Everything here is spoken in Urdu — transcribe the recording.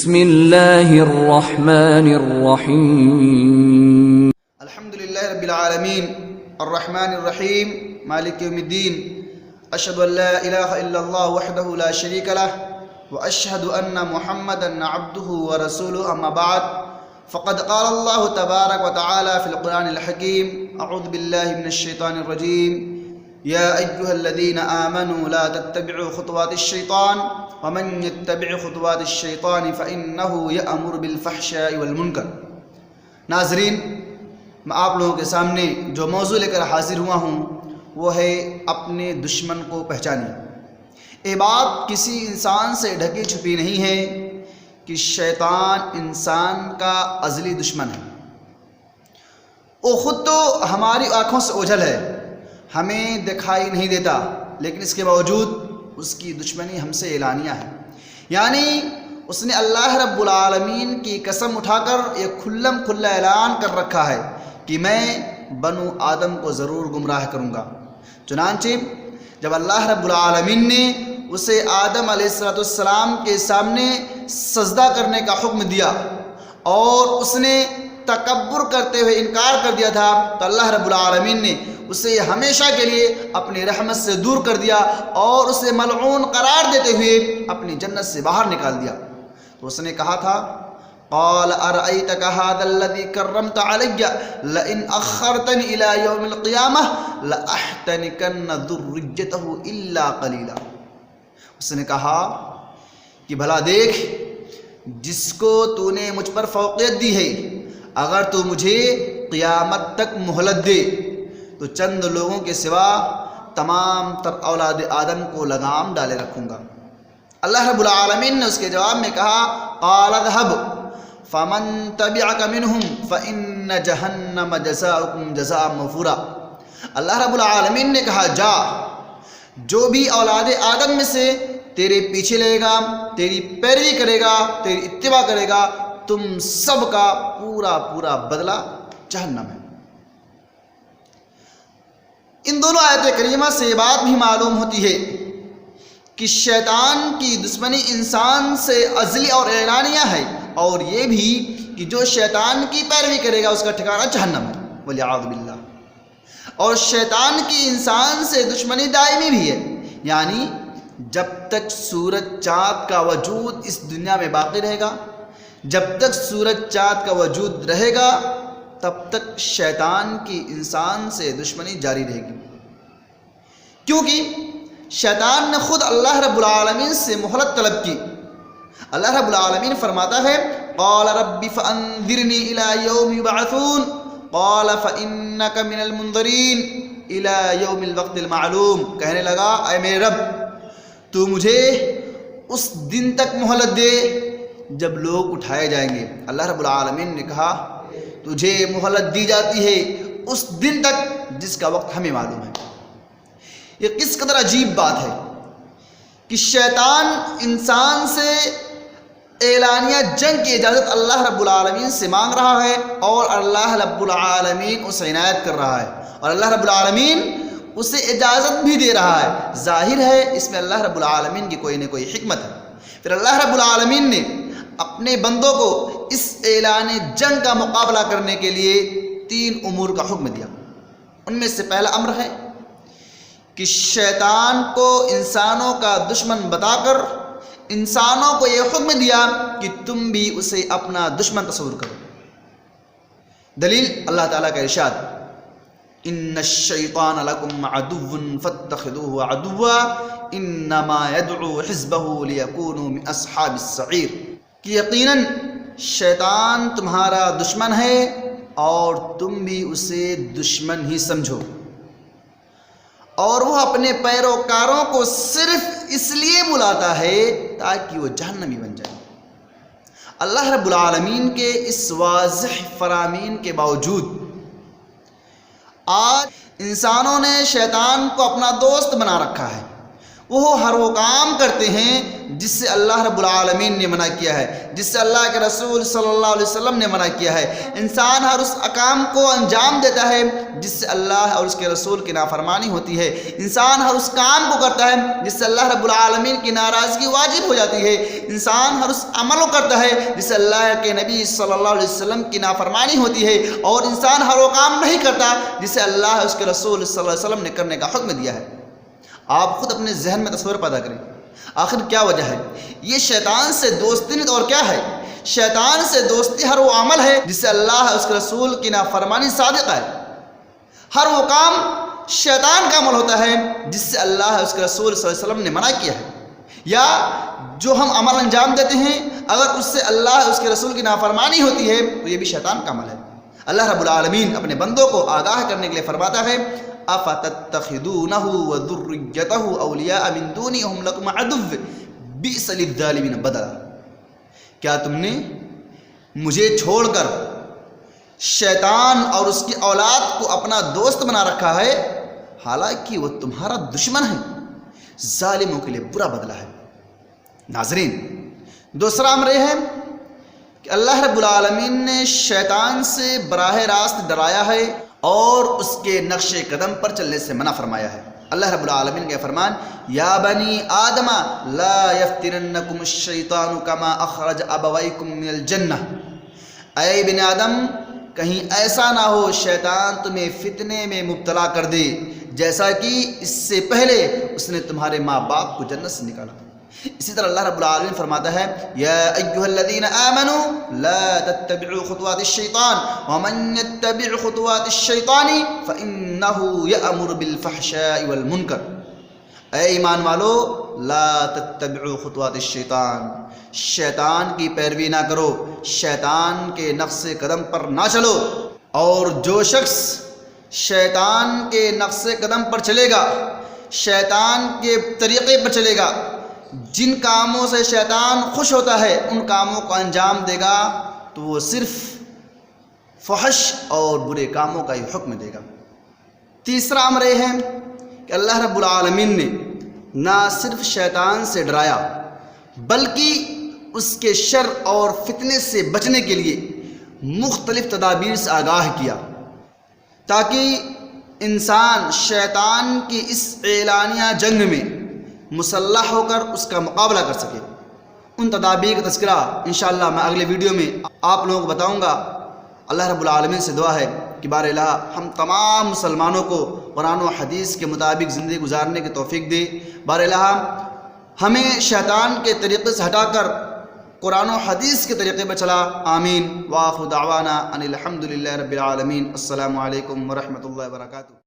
بسم اللہ الرحمن الرحیم الحمدللہ رب العالمین الرحمن الرحیم مالک یوم الدین اشہد ان لا الہ الا اللہ وحدہ لا شریک لہ واشہد ان محمدا عبدہ ورسولہ اما بعد فقد قال اللہ تبارک وتعالی فی القرآن الحکیم اعوذ باللہ من الشیطان الرجیم یا ایہا الذین آمنوا لا تتبعوا خطوات الشیطان ومن يتبع خطوات الشیطان فإنه يأمر بالفحشاء والمنکر۔ ناظرین، میں آپ لوگوں کے سامنے جو موضوع لے کر حاضر ہوا ہوں وہ ہے اپنے دشمن کو پہچانیں۔ یہ بات کسی انسان سے ڈھکی چھپی نہیں ہے کہ شیطان انسان کا ازلی دشمن ہے۔ وہ خود تو ہماری آنکھوں سے اوجھل ہے، ہمیں دکھائی نہیں دیتا، لیکن اس کے باوجود اس کی دشمنی ہم سے اعلانیہ ہے۔ یعنی اس نے اللہ رب العالمین کی قسم اٹھا کر یہ کھلم کھلا اعلان کر رکھا ہے کہ میں بنو آدم کو ضرور گمراہ کروں گا۔ چنانچہ جب اللہ رب العالمین نے اسے آدم علیہ السلام کے سامنے سجدہ کرنے کا حکم دیا اور اس نے تکبر کرتے ہوئے انکار کر دیا تھا، تو اللہ رب العالمین نے اسے ہمیشہ کے لیے اپنی رحمت سے دور کر دیا اور اسے ملعون قرار دیتے ہوئے اپنی جنت سے باہر نکال دیا۔ تو اس نے کہا تھا قال ارأيتك هذا الذي كرمت علي لئن اخرتني الى يوم القيامه لاحتنكن ذريته الا قليلا۔ اس نے کہا کہ بھلا دیکھ، جس کو تو نے مجھ پر فوقیت دی ہے، اگر تو مجھے قیامت تک مہلت دے تو چند لوگوں کے سوا تمام تر اولاد آدم کو لگام ڈالے رکھوں گا۔ اللہ رب العالمین نے اس کے جواب میں کہا قال اذهب فمن تبعك منهم فإن جہنم جزاؤكم جزاء موفورا۔ اللہ رب العالمین نے کہا جا، جو بھی اولاد آدم میں سے تیرے پیچھے لے گا، تیری پیروی کرے گا، تیری اتباع کرے گا، تم سب کا پورا پورا بدلہ جہنم ہے۔ ان دونوں آیت کریمہ سے یہ بات بھی معلوم ہوتی ہے کہ شیطان کی دشمنی انسان سے ازلی اور اعلانیہ ہے، اور یہ بھی کہ جو شیطان کی پیروی کرے گا اس کا ٹھکانہ جہنم ہے والعیاذ باللہ۔ اور شیطان کی انسان سے دشمنی دائمی بھی ہے، یعنی جب تک سورج چاند کا وجود اس دنیا میں باقی رہے گا، جب تک سورج چاند کا وجود رہے گا تب تک شیطان کی انسان سے دشمنی جاری رہے گی، کیونکہ شیطان نے خود اللہ رب العالمین سے مہلت طلب کی۔ اللہ رب العالمین فرماتا ہے قال رب فانذرنی الی یوم یبعثون قال فانک من المنظرین الی یوم الوقت المعلوم۔ کہنے لگا اے میرے رب، تو مجھے اس دن تک مہلت دے جب لوگ اٹھائے جائیں گے۔ اللہ رب العالمین نے کہا تجھے مہلت دی جاتی ہے اس دن تک جس کا وقت ہمیں معلوم ہے۔ یہ کس قدر عجیب بات ہے کہ شیطان انسان سے اعلانیہ جنگ کی اجازت اللہ رب العالمین سے مانگ رہا ہے، اور اللہ رب العالمین اسے عنایت کر رہا ہے، اور اللہ رب العالمین اسے اجازت بھی دے رہا ہے۔ ظاہر ہے اس میں اللہ رب العالمین کی کوئی نہ کوئی حکمت ہے۔ پھر اللہ رب العالمین نے اپنے بندوں کو اس اعلان جنگ کا مقابلہ کرنے کے لیے 3 امور کا حکم دیا۔ ان میں سے پہلا امر ہے کہ شیطان کو انسانوں کا دشمن بتا کر انسانوں کو یہ حکم دیا کہ تم بھی اسے اپنا دشمن تصور کرو۔ دلیل اللہ تعالیٰ کا ارشاد ان الشیطان لکم عدو فاتخذوه عدوا انما يدعو حزبه ليكونوا من اصحاب السعیر، کہ یقیناً شیطان تمہارا دشمن ہے اور تم بھی اسے دشمن ہی سمجھو، اور وہ اپنے پیروکاروں کو صرف اس لیے بلاتا ہے تاکہ وہ جہنمی بن جائے۔ اللہ رب العالمین کے اس واضح فرامین کے باوجود آج انسانوں نے شیطان کو اپنا دوست بنا رکھا ہے، وہ ہر وہ کام کرتے ہیں جس سے اللہ رب العالمین نے منع کیا ہے، جس سے اللہ کے رسول صلی اللہ علیہ وسلم نے منع کیا ہے۔ انسان ہر اس کام کو انجام دیتا ہے جس سے اللہ اور اس کے رسول کی نافرمانی ہوتی ہے۔ انسان ہر اس کام کو کرتا ہے جس سے اللہ رب العالمین کی ناراضگی واجب ہو جاتی ہے۔ انسان ہر اس عمل کو کرتا ہے جس سے اللہ کے نبی صلی اللہ علیہ وسلم کی نافرمانی ہوتی ہے، اور انسان ہر وہ کام نہیں کرتا جس سے اللہ اور اس کے رسول صلی اللہ علیہ وسلم نے کرنے کا حکم دیا ہے۔ آپ خود اپنے ذہن میں تصور پیدا کریں، آخر کیا وجہ ہے؟ یہ شیطان سے دوستی نہیں تو اور کیا ہے؟ شیطان سے دوستی ہر وہ عمل ہے جس سے اللہ اور اس کے رسول کی نافرمانی صادقہ ہے۔ ہر وہ کام شیطان کا عمل ہوتا ہے جس سے اللہ اور اس کے رسول صلی اللہ علیہ وسلم نے منع کیا ہے، یا جو ہم عمل انجام دیتے ہیں اگر اس سے اللہ اور اس کے رسول کی نافرمانی ہوتی ہے تو یہ بھی شیطان کا عمل ہے۔ اللہ رب العالمین اپنے بندوں کو آگاہ کرنے کے لیے فرماتا ہے افتتخذونہ وذریتہ اولیاء من دونی وہم لکم عدو بئس للظالمین بدلا۔ کیا تم نے مجھے چھوڑ کر شیطان اور اس کی اولاد کو اپنا دوست بنا رکھا ہے، حالانکہ وہ تمہارا دشمن ہے، ظالموں کے لیے برا بدلہ ہے۔ ناظرین، دوسرا امر یہ ہے کہ اللہ رب العالمین نے شیطان سے براہ راست ڈرایا ہے اور اس کے نقش قدم پر چلنے سے منع فرمایا ہے۔ اللہ رب العالمین کا فرمان، یا بنی آدم لا یفتننکم الشیطان کما اخرج ابویکم من الجنہ۔ اے ابن آدم، کہیں ایسا نہ ہو شیطان تمہیں فتنے میں مبتلا کر دے جیسا کہ اس سے پہلے اس نے تمہارے ماں باپ کو جنت سے نکالا۔ اسی طرح اللہ رب العالمین فرماتا ہے، یا ایھا الذین آمنوا لا تتبعوا خطوات الشیطان ومن یتبع خطوات الشیطان فانہ یأمر بالفحشاء والمنکر۔ اے ایمان والو، لا تتبعوا خطوات الشیطان، شیطان کی پیروی نہ کرو، شیطان کے نقش قدم پر نہ چلو، اور جو شخص شیطان کے نقش قدم پر چلے گا، شیطان کے طریقے پر چلے گا، جن کاموں سے شیطان خوش ہوتا ہے ان کاموں کو انجام دے گا تو وہ صرف فحش اور برے کاموں کا ہی حکم دے گا۔ تیسرا امر یہ ہے کہ اللہ رب العالمین نے نہ صرف شیطان سے ڈرایا بلکہ اس کے شر اور فتنے سے بچنے کے لیے مختلف تدابیر سے آگاہ کیا، تاکہ انسان شیطان کی اس اعلانیہ جنگ میں مسلح ہو کر اس کا مقابلہ کر سکے۔ ان تدابیر کا تذکرہ انشاءاللہ میں اگلے ویڈیو میں آپ لوگوں کو بتاؤں گا۔ اللہ رب العالمین سے دعا ہے کہ بار الہ ہم تمام مسلمانوں کو قرآن و حدیث کے مطابق زندگی گزارنے کی توفیق دے۔ بار الہ ہمیں شیطان کے طریقے سے ہٹا کر قرآن و حدیث کے طریقے پر چلا۔ آمین۔ وآخر دعوانا ان الحمد للہ رب العالمین۔ السلام علیکم ورحمۃ اللہ وبرکاتہ۔